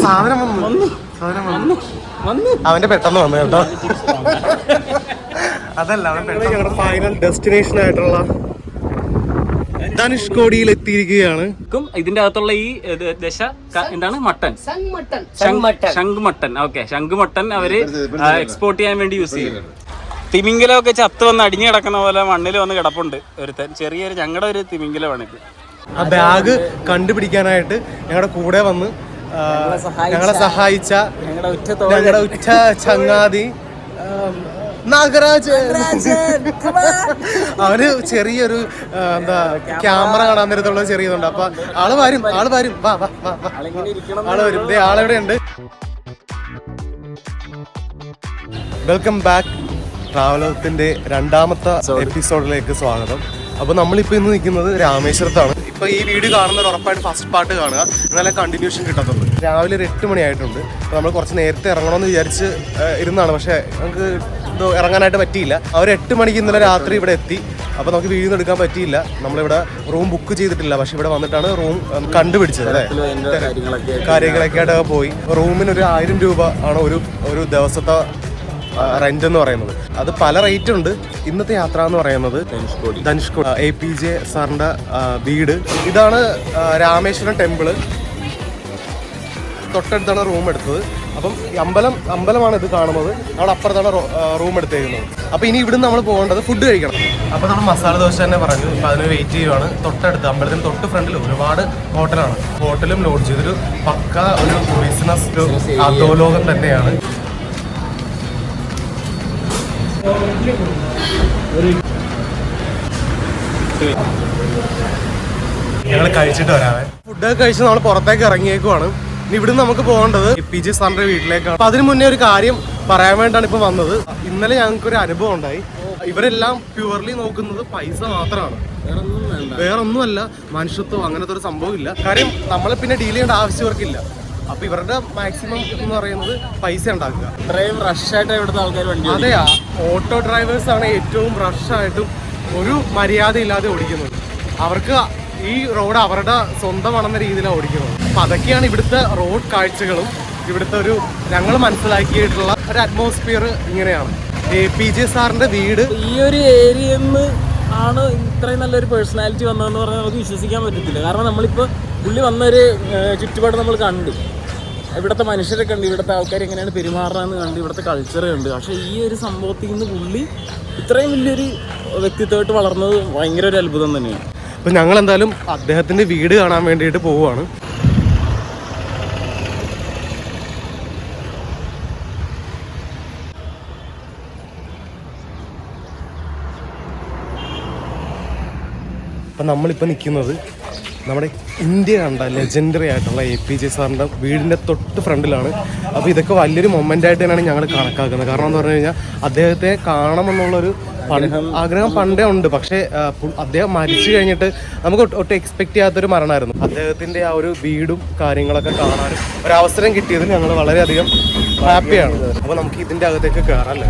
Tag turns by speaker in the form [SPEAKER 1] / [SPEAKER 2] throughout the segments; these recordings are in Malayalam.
[SPEAKER 1] സാധനം അവന്റെ പെട്ടെന്ന് വന്നു കേട്ടോ. അതല്ല, അവൻ ഞങ്ങളുടെ ഫൈനൽ ഡെസ്റ്റിനേഷൻ ആയിട്ടുള്ള ധനുഷ്കോടിയിൽ എത്തിയിരിക്കുകയാണ്.
[SPEAKER 2] ഇതിന്റെ അകത്തുള്ള ഈ ദശ എന്താണ്? മട്ടൻ, ശംഖ് മട്ടൻ. ഓക്കെ, ശംഖ് മട്ടൻ അവര് എക്സ്പോർട്ട് ചെയ്യാൻ വേണ്ടി യൂസ് ചെയ്യും. തിമിംഗലമൊക്കെ ചത്ത് വന്ന് അടിഞ്ഞു കിടക്കുന്ന പോലെ മണ്ണിൽ വന്ന് കിടപ്പുണ്ട് ഒരുത്തൻ. ചെറിയൊരു ഞങ്ങളുടെ ഒരു തിമിംഗലമാണ് ഇത്.
[SPEAKER 1] ആ ബാഗ് കണ്ടുപിടിക്കാനായിട്ട് ഞങ്ങളുടെ കൂടെ വന്ന് ഞങ്ങളെ സഹായിച്ച ഞങ്ങളുടെ ഉറ്റ ചങ്ങാതി നാഗരാജ്. അവന് ചെറിയൊരു എന്താ ക്യാമറ കാണാൻ നേരത്തുള്ള ചെറിയതുണ്ട്. അപ്പൊ ആള് വരും. ആള് വരും. ആളെവിടെ ഉണ്ട്. Welcome back. ട്രാവലത്തിന്റെ രണ്ടാമത്തെ എപ്പിസോഡിലേക്ക് സ്വാഗതം. അപ്പൊ നമ്മളിപ്പോ ഇന്ന് നിൽക്കുന്നത് രാമേശ്വരത്താണ്. ഇപ്പൊ ഈ വീഡിയോ കാണുന്നവർ ഉറപ്പായിട്ട് ഫസ്റ്റ് പാർട്ട് കാണുക, എന്നാലേ കണ്ടിന്യൂഷൻ കിട്ടത്തുള്ളൂ. രാവിലെ ഒരു 8 മണിയായിട്ടുണ്ട്. അപ്പൊ നമ്മൾ കുറച്ച് നേരത്തെ ഇറങ്ങണമെന്ന് വിചാരിച്ച് ഇരുന്നാണ്, പക്ഷെ നമുക്ക് ഇറങ്ങാനായിട്ട് പറ്റിയില്ല. അവർ 8 മണിക്ക് ഇന്നലെ രാത്രി ഇവിടെ എത്തി. അപ്പൊ നമുക്ക് വീഡിയോ ഒന്നും എടുക്കാൻ പറ്റിയില്ല. നമ്മളിവിടെ റൂം ബുക്ക് ചെയ്തിട്ടില്ല, പക്ഷെ ഇവിടെ വന്നിട്ടാണ് റൂം കണ്ടുപിടിച്ചത്. അല്ലേ, കാര്യങ്ങളൊക്കെ ആയിട്ട് പോയി. റൂമിന് ഒരു 1000 രൂപ ആണ് ഒരു ദിവസത്തെ റെന്റ് എന്ന് പറയുന്നത്. അത് പല റേറ്റ് ഉണ്ട്. ഇന്നത്തെ യാത്ര എന്ന് പറയുന്നത് ധനുഷ്കോടി APJ സാറിന്റെ വീട്. ഇതാണ് രാമേശ്വരം ടെമ്പിള്. തൊട്ടടുത്താണ് റൂം എടുത്തത്. അപ്പം അമ്പലമാണ് ഇത് കാണുന്നത്. അവിടെ അപ്പുറത്താണ് റൂം എടുത്തേക്കുന്നത്. അപ്പൊ ഇനി ഇവിടുന്ന് നമ്മൾ പോകേണ്ടത് ഫുഡ് കഴിക്കണം. അപ്പൊ നമ്മൾ മസാല ദോശ തന്നെ പറഞ്ഞു. അപ്പൊ അതിന് വെയിറ്റ് ചെയ്യുവാണ്. തൊട്ടടുത്ത് അമ്പലത്തിന് തൊട്ട് ഫ്രണ്ടിൽ ഒരുപാട് ഹോട്ടലാണ്. ഹോട്ടലും ലോഡ്ജ്. ഇതൊരു പക്ക ഒരു ബിസിനസ് അധോലോകം തന്നെയാണ്. ഞങ്ങൾ കഴിച്ചിട്ട് വരാവേ. ഫുഡൊക്കെ കഴിച്ച് നമ്മൾ പുറത്തേക്ക് ഇറങ്ങിയേക്കുവാണ്. ഇനി ഇവിടുന്ന് നമുക്ക് പോകേണ്ടത് APJ സാറിന്റെ വീട്ടിലേക്കാണ്. അപ്പൊ അതിന് മുന്നേ ഒരു കാര്യം പറയാൻ വേണ്ടിയാണ് ഇപ്പൊ വന്നത്. ഇന്നലെ ഞങ്ങൾക്കൊരു അനുഭവം ഉണ്ടായി. ഇവരെല്ലാം പ്യുവർലി നോക്കുന്നത് പൈസ മാത്രമാണ്, വേറൊന്നുമല്ല. മനുഷ്യത്വം അങ്ങനത്തെ ഒരു സംഭവം ഇല്ല. കാര്യം നമ്മളെ പിന്നെ ഡീൽ ചെയ്യേണ്ട ആവശ്യം ഇവർക്കില്ല. അപ്പൊ ഇവരുടെ മാക്സിമം എന്ന് പറയുന്നത് പൈസ ഉണ്ടാക്കുക.
[SPEAKER 2] ഇത്രയും റഷായിട്ട് ഇവിടുത്തെ ആൾക്കാർ വണ്ടി.
[SPEAKER 1] അതെയാ, ഓട്ടോ ഡ്രൈവേഴ്സ് ആണ് ഏറ്റവും റഷായിട്ടും ഒരു മര്യാദ ഇല്ലാതെ ഓടിക്കുന്നത്. അവർക്ക് ഈ റോഡ് അവരുടെ സ്വന്തമാണെന്ന രീതിയിലാണ് ഓടിക്കുന്നത്. അപ്പൊ അതൊക്കെയാണ് ഇവിടുത്തെ റോഡ് കാഴ്ചകളും ഇവിടുത്തെ ഒരു ഞങ്ങൾ മനസ്സിലാക്കിയിട്ടുള്ള ഒരു അറ്റ്മോസ്ഫിയർ ഇങ്ങനെയാണ്. APJ സാറിന്റെ വീട്
[SPEAKER 2] ഈ ഒരു ഏരിയന്ന് ആണ് ഇത്രയും നല്ലൊരു പേഴ്സണാലിറ്റി വന്നതെന്ന് പറഞ്ഞാൽ നമുക്ക് വിശ്വസിക്കാൻ പറ്റത്തില്ല. കാരണം നമ്മളിപ്പോൾ പുള്ളി വന്നൊരു ചുറ്റുപാട് നമ്മൾ കണ്ടു. ഇവിടുത്തെ മനുഷ്യരെ കണ്ട്, ഇവിടുത്തെ ആൾക്കാർ എങ്ങനെയാണ് പെരുമാറുന്നതെന്ന് കണ്ട്, ഇവിടുത്തെ കൾച്ചർ കണ്ട്. പക്ഷേ ഈ ഒരു സംഭവത്തിൽ നിന്ന് പുള്ളി ഇത്രയും വലിയൊരു വ്യക്തിത്വമായിട്ട് വളർന്നത് ഭയങ്കര ഒരു അത്ഭുതം തന്നെയാണ്.
[SPEAKER 1] അപ്പം ഞങ്ങൾ എന്തായാലും അദ്ദേഹത്തിൻ്റെ വീട് കാണാൻ വേണ്ടിയിട്ട് പോവുകയാണ്. അപ്പം നമ്മളിപ്പോൾ നിൽക്കുന്നത് നമ്മുടെ ഇന്ത്യ കണ്ട ലെജൻഡറി ആയിട്ടുള്ള APJ സാറിൻ്റെ വീടിൻ്റെ തൊട്ട് ഫ്രണ്ടിലാണ്. അപ്പോൾ ഇതൊക്കെ വലിയൊരു മൊമെൻ്റ് ആയിട്ട് തന്നെയാണ് ഞങ്ങൾ കണക്കാക്കുന്നത്. കാരണം എന്ന് പറഞ്ഞു കഴിഞ്ഞാൽ അദ്ദേഹത്തെ കാണണമെന്നുള്ളൊരു ആഗ്രഹം പണ്ടേ ഉണ്ട്. പക്ഷേ അദ്ദേഹം മരിച്ചു കഴിഞ്ഞിട്ട് നമുക്ക് ഒട്ടും എക്സ്പെക്ട് ചെയ്യാത്തൊരു മരണമായിരുന്നു. അദ്ദേഹത്തിൻ്റെ ആ ഒരു വീടും കാര്യങ്ങളൊക്കെ കാണാനും ഒരവസരം കിട്ടിയതിൽ ഞങ്ങൾ വളരെയധികം ഹാപ്പിയാണ്. അപ്പോൾ നമുക്ക് ഇതിൻ്റെ അകത്തേക്ക് കയറാം അല്ലേ.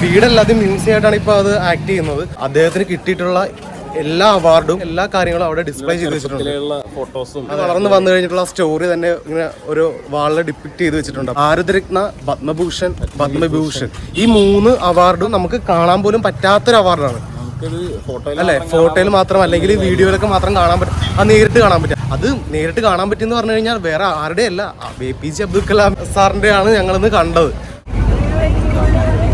[SPEAKER 1] വീടല്ലാതെ മ്യൂസിയം ആയിട്ടാണ് ഇപ്പോൾ അത് ആക്ട് ചെയ്യുന്നത്. അദ്ദേഹത്തിന് കിട്ടിയിട്ടുള്ള എല്ലാ അവാർഡും എല്ലാ കാര്യങ്ങളും അവിടെ ഡിസ്പ്ലേ ചെയ്ത് വെച്ചിട്ടുണ്ട്.
[SPEAKER 2] ഫോട്ടോസും
[SPEAKER 1] വളർന്ന് വന്നു കഴിഞ്ഞിട്ടുള്ള സ്റ്റോറി തന്നെ ഇങ്ങനെ ഒരു വാളിൽ ഡിപ്പിക്ട് ചെയ്ത് വെച്ചിട്ടുണ്ട്. ഭാരതരത്ന, പത്മഭൂഷൺ ഈ 3 അവാർഡും നമുക്ക് കാണാൻ പോലും പറ്റാത്തൊരു അവാർഡാണ് അല്ലേ. ഫോട്ടോയിൽ മാത്രം അല്ലെങ്കിൽ വീഡിയോയിലൊക്കെ മാത്രം കാണാൻ പറ്റും. അത് നേരിട്ട് കാണാൻ പറ്റും. അത് നേരിട്ട് കാണാൻ പറ്റുമെന്ന് പറഞ്ഞു കഴിഞ്ഞാൽ വേറെ ആരുടെ അല്ല, APJ അബ്ദുൽ കലാം സാറിന്റെ ആണ് ഞങ്ങളിന്ന് കണ്ടത്.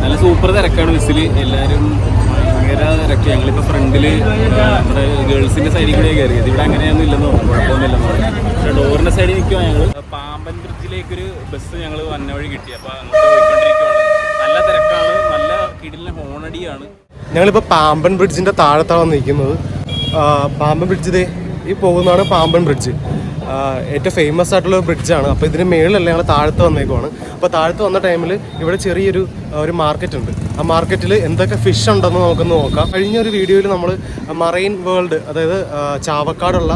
[SPEAKER 2] നല്ല സൂപ്പർ തിരക്കാണ് ബസ്സിൽ. എല്ലാവരും ഭയങ്കര തിരക്ക്. ഞങ്ങളിപ്പോൾ ഫ്രണ്ടില് നമ്മുടെ ഗേൾസിന്റെ സൈഡിൽ കൂടെ കയറിയത്. ഇവിടെ അങ്ങനെയൊന്നും ഇല്ലെന്ന് തോന്നുന്നു, കുഴപ്പമൊന്നുമില്ലെന്ന് പറഞ്ഞു. പക്ഷേ ഡോറിന്റെ സൈഡിൽ നിൽക്കുമ്പോൾ ഞങ്ങൾ
[SPEAKER 3] ബീച്ചിലേക്കൊരു ബസ് ഞങ്ങൾ വന്ന വഴി കിട്ടി. അപ്പോൾ അങ്ങോട്ട് പോയിക്കൊണ്ടിരിക്കുകയാണ്. നല്ല തിരക്കാണ്, നല്ല കിടിലിന് ഹോണടിയാണ്.
[SPEAKER 1] ഞങ്ങളിപ്പോൾ പാമ്പൻ ബ്രിഡ്ജിൻ്റെ താഴത്താണ് നിൽക്കുന്നത്. പാമ്പൻ ബ്രിഡ്ജ് ഇതേ ഈ പോകുന്നതാണ് പാമ്പൻ ബ്രിഡ്ജ്. ഏറ്റവും ഫേമസ് ആയിട്ടുള്ള ബ്രിഡ്ജാണ്. അപ്പോൾ ഇതിന് മേളിലല്ല ഞങ്ങൾ താഴത്ത് വന്നേക്കുവാണ്. അപ്പോൾ താഴത്ത് വന്ന ടൈമിൽ ഇവിടെ ചെറിയൊരു ഒരു മാർക്കറ്റ് ഉണ്ട്. ആ മാർക്കറ്റിൽ എന്തൊക്കെ ഫിഷ് ഉണ്ടെന്ന് നമുക്കൊന്ന് നോക്കാം. കഴിഞ്ഞൊരു വീഡിയോയിൽ നമ്മൾ മറൈൻ വേൾഡ്, അതായത് ചാവക്കാടുള്ള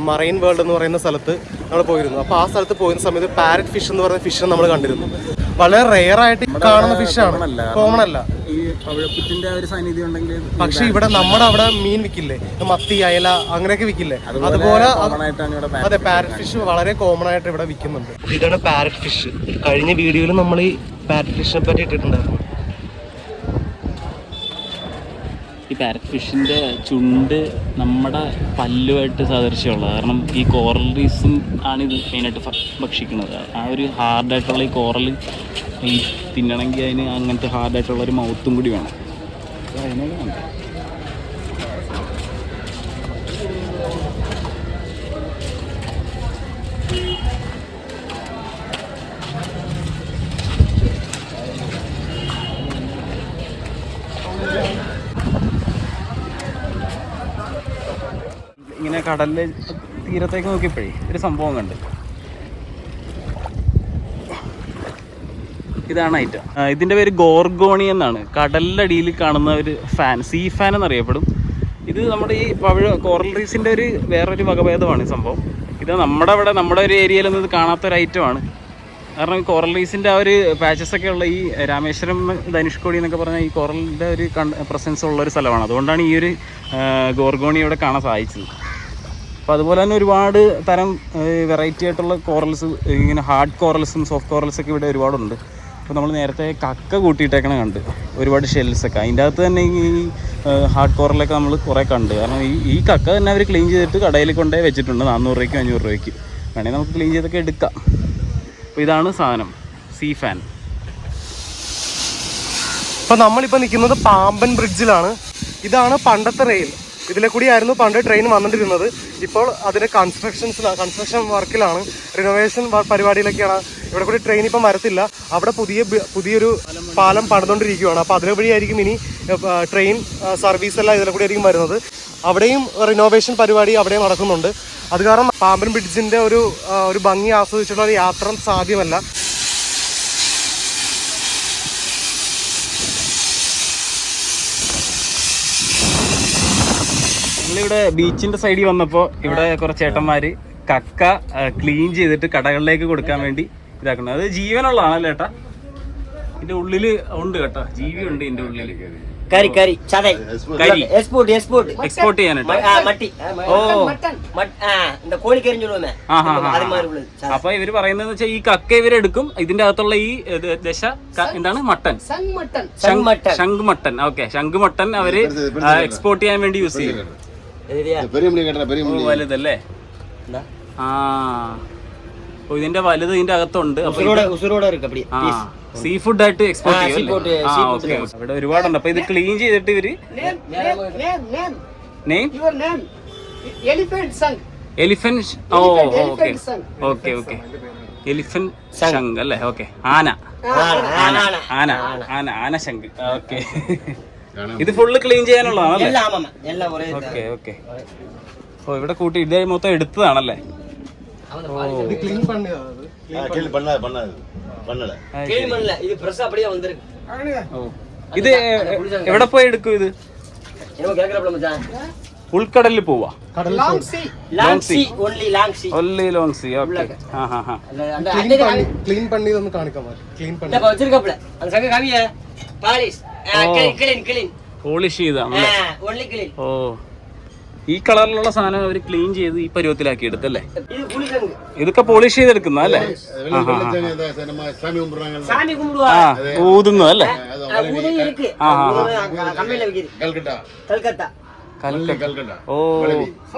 [SPEAKER 1] മറൈൻ വേൾഡ് എന്ന് പറയുന്ന സ്ഥലത്ത് നമ്മൾ പോയിരുന്നു. അപ്പോൾ ആ സ്ഥലത്ത് പോയിരുന്ന സമയത്ത് പാരറ്റ് ഫിഷ് എന്ന് പറയുന്ന ഫിഷ് നമ്മൾ കണ്ടിരുന്നു. വളരെ റെയർ ആയിട്ട് കാണുന്ന ഫിഷാണ്, കോമൺ അല്ല.
[SPEAKER 2] ഈ പവിഴപ്പുറ്റിന്റെ ഒരു സാന്നിധ്യം ഉണ്ടെങ്കിൽ
[SPEAKER 1] പക്ഷെ ഇവിടെ നമ്മുടെ അവിടെ മീൻ വിൽക്കില്ലേ, മത്തി, അയല അങ്ങനെയൊക്കെ വിൽക്കില്ലേ, അതുപോലെ അതെ പാരറ്റ് ഫിഷ് വളരെ കോമൺ ആയിട്ട് ഇവിടെ വിൽക്കുന്നുണ്ട്. ഇതാണ് പാരറ്റ് ഫിഷ്. കഴിഞ്ഞ വീഡിയോയിൽ നമ്മൾ ഈ പാരറ്റ് ഫിഷിനെ പറ്റി ഇട്ടിട്ടുണ്ടായിരുന്നു.
[SPEAKER 3] ഈ പാരറ്റ് ഫിഷിൻ്റെ ചുണ്ട് നമ്മുടെ പല്ലുമായിട്ട് സാദൃശ്യമുള്ളത്. കാരണം ഈ കോറൽ റീഫ്സും ആണ് ഇത് മെയിനായിട്ട് ഭക്ഷിക്കുന്നത്. ആ ഒരു ഹാർഡായിട്ടുള്ള ഈ കോറൽ ഈ തിന്നണമെങ്കിൽ അതിന് അങ്ങനത്തെ ഹാർഡായിട്ടുള്ള ഒരു മൗത്തും കൂടി വേണം. അതിനൊക്കെ ഉണ്ട്. ഇങ്ങനെ കടലിലെ തീരത്തേക്ക് നോക്കിയപ്പോഴേ ഒരു സംഭവം കണ്ട്. ഇതാണ് ഐറ്റം. ഇതിൻ്റെ പേര് ഗോർഗോണി എന്നാണ്. കടലിൻ്റെ അടിയിൽ കാണുന്ന ഒരു ഫാൻ, സീ ഫാൻ എന്നറിയപ്പെടും. ഇത് നമ്മുടെ ഈ കോറൽ റീഫിൻ്റെ ഒരു വേറൊരു വകഭേദമാണ് ഈ സംഭവം. ഇത് നമ്മുടെ ഒരു ഏരിയയിലൊന്നും ഇത് കാണാത്തൊരു ഐറ്റമാണ്. കാരണം ഈ കോറൽ റീഫിൻ്റെ ആ ഒരു പാച്ചസൊക്കെ ഉള്ള ഈ രാമേശ്വരം, ധനുഷ്കോടി എന്നൊക്കെ പറഞ്ഞാൽ ഈ കോറലിൻ്റെ ഒരു പ്രസൻസ് ഉള്ളൊരു സ്ഥലമാണ്. അതുകൊണ്ടാണ് ഈ ഒരു ഗോർഗോണി ഇവിടെ കാണാൻ സാധിച്ചത്. അപ്പോൾ അതുപോലെ തന്നെ ഒരുപാട് തരം വെറൈറ്റി ആയിട്ടുള്ള കോറൽസ്, ഇങ്ങനെ ഹാർഡ് കോറൽസും സോഫ്റ്റ് കോറൽസൊക്കെ ഇവിടെ ഒരുപാടുണ്ട്. അപ്പോൾ നമ്മൾ നേരത്തെ കക്ക കൂട്ടിയിട്ടേക്കണ കണ്ട് ഒരുപാട് ഷെൽസൊക്കെ. അതിൻ്റെ അകത്ത് തന്നെ ഈ ഹാർഡ് കോറലൊക്കെ നമ്മൾ കുറേ കണ്ട്. കാരണം ഈ കക്ക തന്നെ അവർ ക്ലീൻ ചെയ്തിട്ട് കടയിൽ കൊണ്ടുപോയി വെച്ചിട്ടുണ്ട് 400 രൂപയ്ക്കും 500 രൂപയ്ക്ക്. വേണമെങ്കിൽ നമുക്ക് ക്ലീൻ ചെയ്തൊക്കെ എടുക്കാം. അപ്പോൾ ഇതാണ് സാധനം, സീ ഫാൻ.
[SPEAKER 1] അപ്പോൾ നമ്മളിപ്പോൾ നിൽക്കുന്നത് പാമ്പൻ ബ്രിഡ്ജിലാണ്. ഇതാണ് പണ്ടത്തെ റെയിൽ. ഇതിലെ കൂടിയായിരുന്നു പണ്ട് ട്രെയിൻ വന്നിട്ടിരുന്നത്. ഇപ്പോൾ അതിൻ്റെ കൺസ്ട്രക്ഷൻ വർക്കിലാണ്, റിനോവേഷൻ പരിപാടിയിലൊക്കെയാണ്. ഇവിടെ കൂടി ട്രെയിൻ ഇപ്പം വരത്തില്ല. അവിടെ പുതിയൊരു പാലം പണിതുകൊണ്ടിരിക്കുകയാണ്. അപ്പോൾ അതിലെ വഴിയായിരിക്കും ഇനി ട്രെയിൻ സർവീസ് എല്ലാം ഇതിലെ കൂടി ആയിരിക്കും വരുന്നത്. അവിടെയും റിനോവേഷൻ പരിപാടി അവിടെയും നടക്കുന്നുണ്ട്. അത് കാരണം പാമ്പൻ ബ്രിഡ്ജിൻ്റെ ഒരു ഭംഗി ആസ്വദിച്ചിട്ടുള്ള ഒരു യാത്ര സാധ്യമല്ല.
[SPEAKER 3] നമ്മളിവിടെ ബീച്ചിൻ്റെ സൈഡിൽ വന്നപ്പോൾ ഇവിടെ കുറച്ച് ചേട്ടന്മാർ കക്ക ക്ലീൻ ചെയ്തിട്ട് കടകളിലേക്ക് കൊടുക്കാൻ വേണ്ടി ഇതാക്കുന്നത്. അത് ജീവനുള്ളതാണല്ലേ ചേട്ടാ? ഇതിൻ്റെ ഉള്ളിൽ ഉണ്ട് കേട്ടോ, ജീവി ഉണ്ട് ഇതിൻ്റെ ഉള്ളിൽ. എക്സ്പോർട്ട് ചെയ്യാനായിട്ട്. അപ്പൊ ഇവര് പറയുന്നത് വെച്ചാൽ ഈ കക്ക ഇവരെടുക്കും, ഇതിന്റെ അകത്തുള്ള ഈ ദശ എന്താണ്, മട്ടൻ, ശംഖ് മട്ടൻ. ഓക്കെ, ശംഖ് മട്ടൻ അവര് എക്സ്പോർട്ട് ചെയ്യാൻ വേണ്ടി യൂസ് ചെയ്യും. വലുതല്ലേ? ആ, ഇതിന്റെ വലുത് ഇതിന്റെ അകത്തുണ്ട്. സീ ഫുഡ് ആയിട്ട് എക്സ്പോർട്ട് ചെയ്യും. ഇവിടെ ഒരുപാടുണ്ട്. അപ്പൊ ഇത് ക്ലീൻ ചെയ്തിട്ട് ഇവര് എലിഫന്റ്. ഓക്കെ എലിഫന്റ് ശംഖ് അല്ലേ? ഓക്കെ, ആന ശംഖ്. ഓക്കെ, ഇത് ഫുള്ള് ക്ലീൻ ചെയ്യാനുള്ളതാണല്ലേ? ഓക്കെ. ഓ, ഇവിടെ കൂട്ടി ഇത് മൊത്തം എടുത്തതാണല്ലേ? ഇത് എവിടെ പോയി എടുക്കും? ഇത് ഉൾക്കടലിൽ പോവാ? പോളിഷ് ചെയ്താണല്ലേ? ഓ, ഈ കളറിലുള്ള സാധനം അവർ ക്ലീൻ ചെയ്ത് ഈ പരുവത്തിലാക്കി എടുത്തല്ലേ? ഇതൊക്കെ പോളിഷ് ചെയ്തെടുക്കുന്ന അല്ലേ? ഊതുന്നതല്ലേ? ഓ,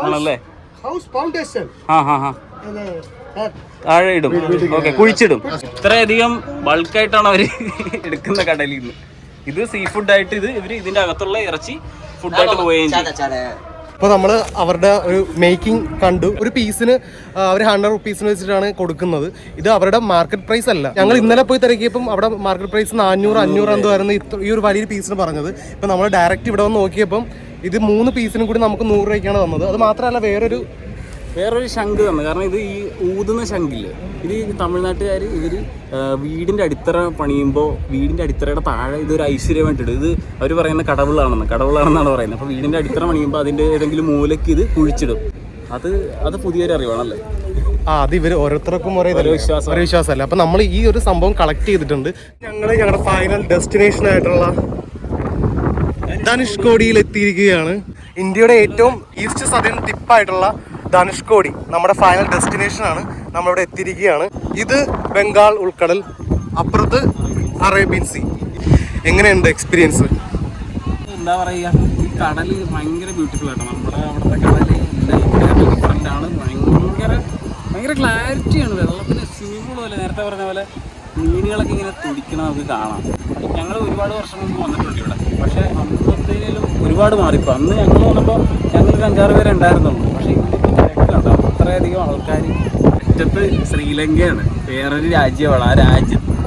[SPEAKER 3] ആണല്ലേ? താഴെ ഇടും. ഓക്കെ, കുഴിച്ചിടും. ഇത്രയധികം ബൾക്കായിട്ടാണ് അവര് എടുക്കുന്ന കടലിൽ നിന്ന്. ഇത് സീ ഫുഡായിട്ട് ഇവര് ഇതിന്റെ അകത്തുള്ള ഇറച്ചി ഫുഡായിട്ട് പോവുകയും ചെയ്യും.
[SPEAKER 1] അപ്പോൾ നമ്മൾ അവരുടെ ഒരു മേക്കിംഗ് കണ്ടു. ഒരു പീസിന് അവർ 100 റുപ്പീസിന് വെച്ചിട്ടാണ് കൊടുക്കുന്നത്. ഇത് അവരുടെ മാർക്കറ്റ് പ്രൈസ് അല്ല. ഞങ്ങൾ ഇന്നലെ പോയി തിരക്കിയപ്പം അവിടെ മാർക്കറ്റ് പ്രൈസ് 400-500 എന്തോ ആയിരുന്നു ഈ ഒരു വലിയ പീസിന് പറഞ്ഞത്. ഇപ്പം നമ്മൾ ഡയറക്റ്റ് ഇവിടെ വന്ന് നോക്കിയപ്പം ഇത് 3 പീസിനും കൂടി നമുക്ക് 100 രൂപയ്ക്കാണ് തന്നത്. അത് മാത്രമല്ല വേറൊരു
[SPEAKER 2] ശംഖ് തന്നു. കാരണം ഇത് ഈ ഊതുന്ന ശംഖില്ലേ, ഇത് ഈ തമിഴ്നാട്ടുകാർ ഇവർ വീടിൻ്റെ അടിത്തറ പണിയുമ്പോൾ വീടിൻ്റെ അടിത്തറയുടെ താഴെ ഇതൊരു ഐശ്വര്യമായിട്ടിടും. ഇത് അവർ പറയുന്ന കടവുകളാണെന്നാണ് പറയുന്നത്. അപ്പോൾ വീടിൻ്റെ അടിത്തറ പണിയുമ്പോൾ അതിൻ്റെ ഏതെങ്കിലും മൂലയ്ക്ക് ഇത് കുഴിച്ചിടും. അത് പുതിയൊരു അറിവാണല്ലേ.
[SPEAKER 1] അത് ഇവർ ഓരോരുത്തർക്കും ഒരേ വിശ്വാസമല്ല. അപ്പം നമ്മൾ ഈ ഒരു സംഭവം കളക്ട് ചെയ്തിട്ടുണ്ട്. ഞങ്ങളുടെ ഫൈനൽ ഡെസ്റ്റിനേഷൻ ആയിട്ടുള്ള ധനുഷ്കോടിയിൽ എത്തിയിരിക്കുകയാണ്. ഇന്ത്യയുടെ ഏറ്റവും ഈസ്റ്റ് സദേൺ ടിപ്പായിട്ടുള്ള ധനുഷ്കോടി നമ്മുടെ ഫൈനൽ ഡെസ്റ്റിനേഷൻ ആണ്. നമ്മളിവിടെ എത്തിയിരിക്കുകയാണ്. ഇത് ബംഗാൾ ഉൾക്കടൽ, അപ്പുറത്ത് അറേബ്യൻ സീ. എങ്ങനെയുണ്ട് എക്സ്പീരിയൻസ്?
[SPEAKER 2] എന്താ പറയുക, ഈ കടൽ ഭയങ്കര ബ്യൂട്ടിഫുൾ ആട്ടോ. നമ്മുടെ അവിടുത്തെ കടൽ ഡിഫറെൻ്റ് ആണ്. ഭയങ്കര ക്ലാരിറ്റിയാണ്. വെള്ളത്തിന് സ്വിമ്മിംഗ് പൂൾ പോലെ, നേരത്തെ പറഞ്ഞ പോലെ മീനുകളൊക്കെ ഇങ്ങനെ തുടിക്കണം നമുക്ക് കാണാം. ഞങ്ങൾ ഒരുപാട് വർഷം മുമ്പ് വന്നിട്ടുണ്ട് ഇവിടെ. പക്ഷേ അന്നത്തേലും ഒരുപാട് മാറിപ്പോൾ. അന്ന് ഞങ്ങൾ വന്നപ്പോൾ ഞങ്ങൾക്ക് 5-6 പേരെ ഉണ്ടായിരുന്നുള്ളൂ. പക്ഷേ കണ്ടോ അത്രയധികം ആൾക്കാർ. അറ്റത്ത് ശ്രീലങ്കയാണ്, വേറൊരു രാജ്യമാണ്.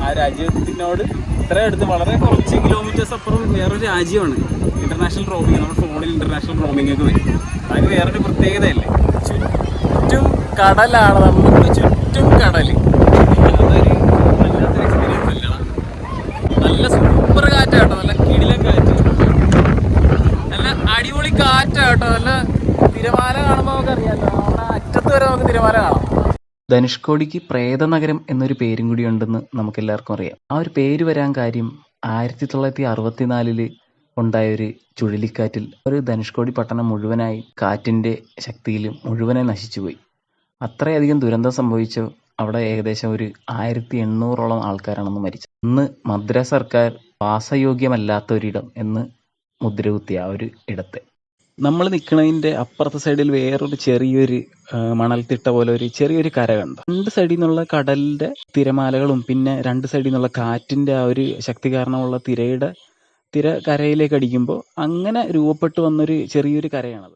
[SPEAKER 2] ആ രാജ്യത്തിനോട് ഇത്ര അടുത്ത് വളരെ കുറച്ച് കിലോമീറ്റേഴ്സ് അപ്പുറം വേറൊരു രാജ്യമാണ്. ഇൻ്റർനാഷണൽ റോമിങ്, നമ്മുടെ ഫോണിൽ ഇൻ്റർനാഷണൽ റോമിംഗ് ഒക്കെ വരും. അതിന് വേറൊരു പ്രത്യേകതയല്ലേ. ചുറ്റും കടലാണ്, നമുക്ക് ചുറ്റും കടൽ. അതൊരു വല്ലാത്തൊരു എക്സ്പീരിയൻസ് അല്ല. നല്ല സൂപ്പർ കാറ്റാട്ടോ, നല്ല കിടിലൻ കാറ്റ്, നല്ല അടിപൊളി കാറ്റാട്ടോ. നല്ല തിരമാല കാണുമ്പോൾ നമുക്കറിയാമല്ലോ, നമ്മുടെ അറ്റത്ത് വരെ നമുക്ക് തിരമാല കാണാം.
[SPEAKER 3] ധനുഷ്കോടിക്ക് പ്രേതനഗരം എന്നൊരു പേരും കൂടി ഉണ്ടെന്ന് നമുക്ക് എല്ലാവർക്കും അറിയാം. ആ ഒരു പേര് വരാൻ കാര്യം 1964 ഉണ്ടായൊരു ചുഴലിക്കാറ്റിൽ ഒരു ധനുഷ്കോടി പട്ടണം മുഴുവനായി കാറ്റിൻ്റെ ശക്തിയിൽ മുഴുവനായി നശിച്ചുപോയി. അത്രയധികം ദുരന്തം സംഭവിച്ച അവിടെ ഏകദേശം ഒരു 1800ഓളം ആൾക്കാരാണെന്ന് മരിച്ചത്. ഇന്ന് മദ്രാസ് സർക്കാർ വാസയോഗ്യമല്ലാത്ത ഒരിടം എന്ന് മുദ്രകുത്തിയ ആ ഒരു ഇടത്തെ നമ്മൾ നിൽക്കുന്നതിൻ്റെ അപ്പുറത്തെ സൈഡിൽ വേറൊരു ചെറിയൊരു മണൽത്തിട്ട പോലെ ഒരു ചെറിയൊരു കര കണ്ടു. 2 സൈഡിൽ നിന്നുള്ള കടലിൻ്റെ തിരമാലകളും പിന്നെ 2 സൈഡിൽ നിന്നുള്ള കാറ്റിൻ്റെ ആ ഒരു ശക്തി കാരണമുള്ള തിര കരയിലേക്ക് അടിക്കുമ്പോൾ അങ്ങനെ രൂപപ്പെട്ടു വന്നൊരു ചെറിയൊരു കരയാണത്.